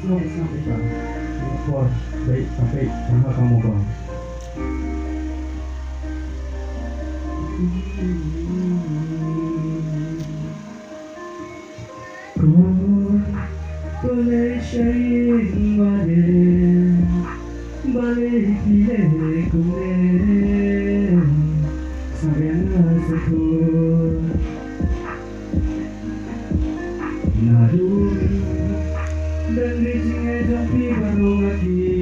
Senang sampai kah? Singapura baik sampai sama kamu bang. Ku boleh sharing balik pilih kulen sampai nasekur Nadun dan rijingnya jampi baru lagi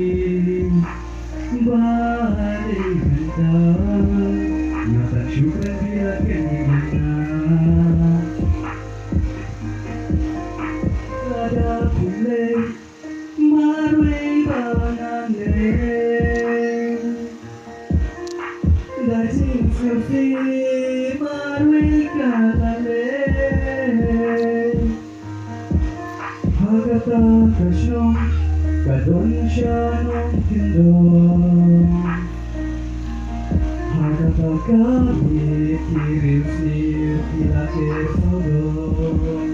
balik hendak nyata syukur bila kenyataan ada pilih marwai banane dajing selfie marwai kalale Hagata kasyon kadon siya nung tindong Hagata kapit tirip-sir ilakir sodong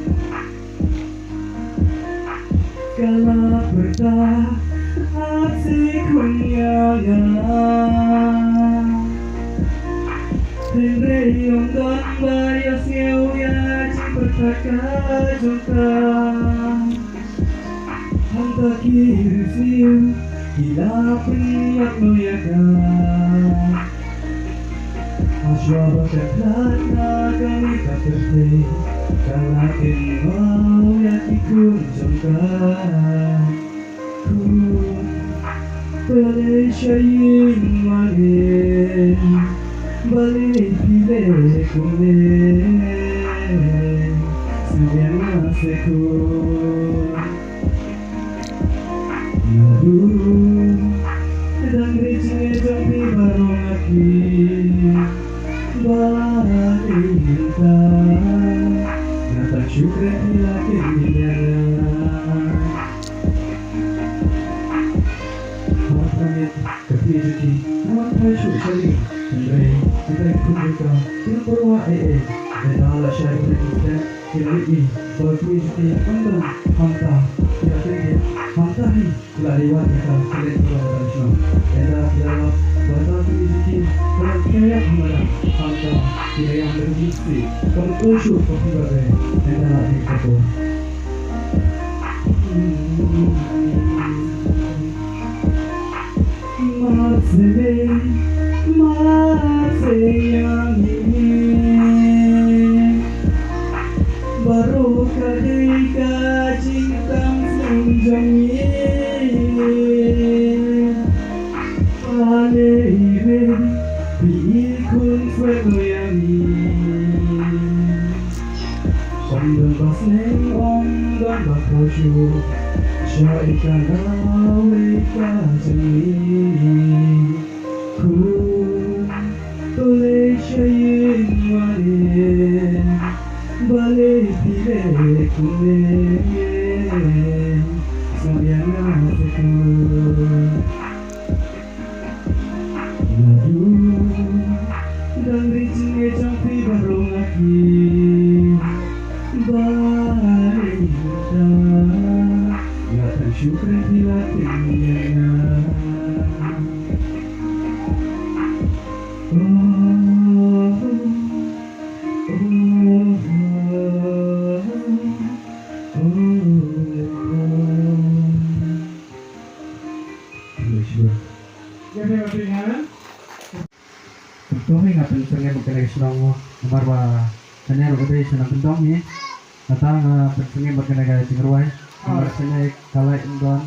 Kala bertah aksi kunyangan Tendre yung dan bayas yaw ya cipertaka jungkang Hanta kirisir hilapin at nuyakan Aswa bakatlat na kami kaperte Kalakin mau ya ikut jungkang Ku boleh syayin manin balik pilih kulen sampai nasekur Nadun dan rijingnya jampi baru lagi balik hendak nyata syukur bila kenyataan Hamid kepijiki nawan paisyu syari Andre kita ikut mereka yang berwa dan ala syari kita kilai berpijiki andam hamta tidak tinggi hamta hi tidak lewat kita kilai berwa dan Eda dalam bahasa pijiki kalau kaya hamada hamta kilai yang berjisi kalau usul kopi bagai Eda di foto Masih yang ini baru ketika cinta menjami Alih biikun suatu yang ini Pembebas neng om dan bakal syur Syaikan awika jemi Ku boleh syayin manin balik pilih kulen sampai nasekur Nadun dan rijingnya jampi baru lagi balik hendak nyata syukur bila kenyataan Tuhi nga pensengi magkalagay silang marwa kanya rukadari silang pentong ni Natang pensengi magkalagay singruay Namar sinay kalay indon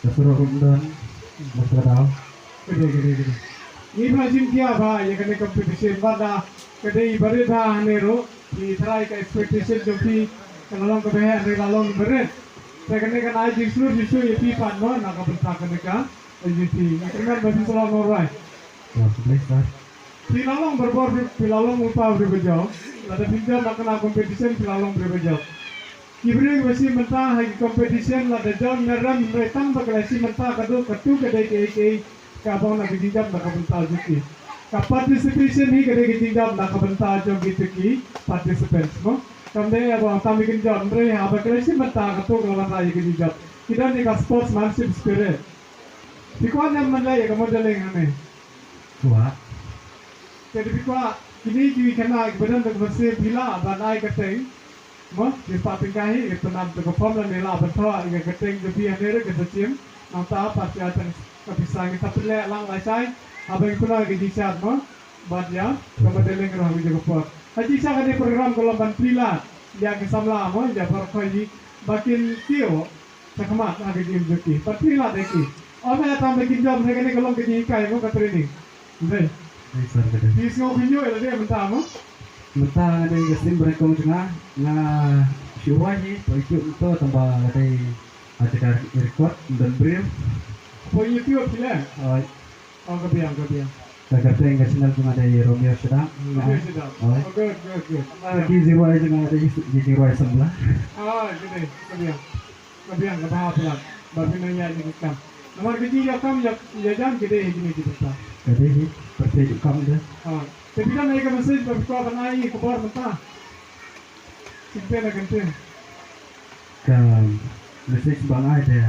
Kasuro indon Magkakataw Gede. Ini macam kia ba, yang kena competition pada kedai berita hanero, di try ke expectation joki kalau ke behar di lalong beret. Saya kena kan aji seluruh isu ya pipan no, nak berita kena kan, aji Kerana masih selalu orang. Wah, sebelah sah Di lalong berbor, di lalong upah berbejau. Ada pinjam nak kena competition di lalong berbejau. Kibri masih mentah lagi competition, ada jauh neram retang berkelasi mentah kadu kedai ke kabang nak dijam nak bentar juki. Ka participation hi kade dijam nak bentar jo gitu ki participants mo. Kamde abang kami kinjam bre ha berkelasi mentah katu kalau nak dijam. kita ni ka sportsmanship spirit. Bikuan yang menlai ka modeling ane. Kuat. Jadi bikuan kini kiwi kena badan tak bersih bila banai keteng. Mo di papingkahi itu nam tu form la nela betul dengan keteng jadi ane ke secim. Nampak pasti akan kepisang kita pelak lang lai abang pula ke jisat mo bad ya ka modeling ra wi jago pot. Haji sa kani program kalau ban pila dia ke samla mo dia par khoi bakin tio sakamat ada di mjuki. Par pila deki. Apa ya tambah kinjam saya kani kalau ke jikai mo ka training. Baik. Besar kada. Pisau kinyo ada dia mentah mo. Mata ada gasim mereka tengah na syuwai ni itu tambah ada ada record dan brief. Apa YouTube pila? Oh kebiang. Kagak yang channel cuma ada Romeo sedang. Okey sudah. Oh good. Di zero aja cuma ada di zero aja sebelah. Ah gede kebiang ke bawah pula. Baru nanya ni kan. Nomor kecil ya kam ya jam gede gini di depan. Jadi seperti kamu dah. Ah. Tapi kan naik ke masjid berkuah benai keluar mentah. Simpen akan tu. Kan message bang ada.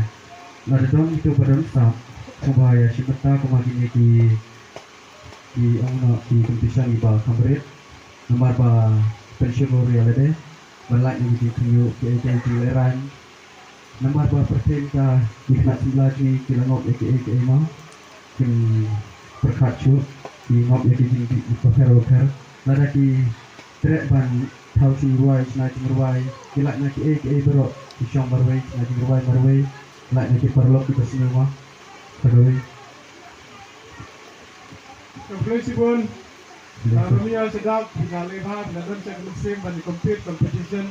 Nada dong itu pada stop. Kubaya si mata kumagini di di kompisan di bawah kamret. Nomor ba pensiun baru ada deh. Balak ni di kiyo ke leran. Nomor ba persen ka di nak sebelah ni kilangop ke mah. Kim berkacu di ngop ya di pafer lada di trek ban tau singruai senai singruai kilak na ke berok di syong barwai senai singruai lak na ke perlok kita semua barwai Kompetisi pun Romeo sedap dengan lebar dan saya musim dan competition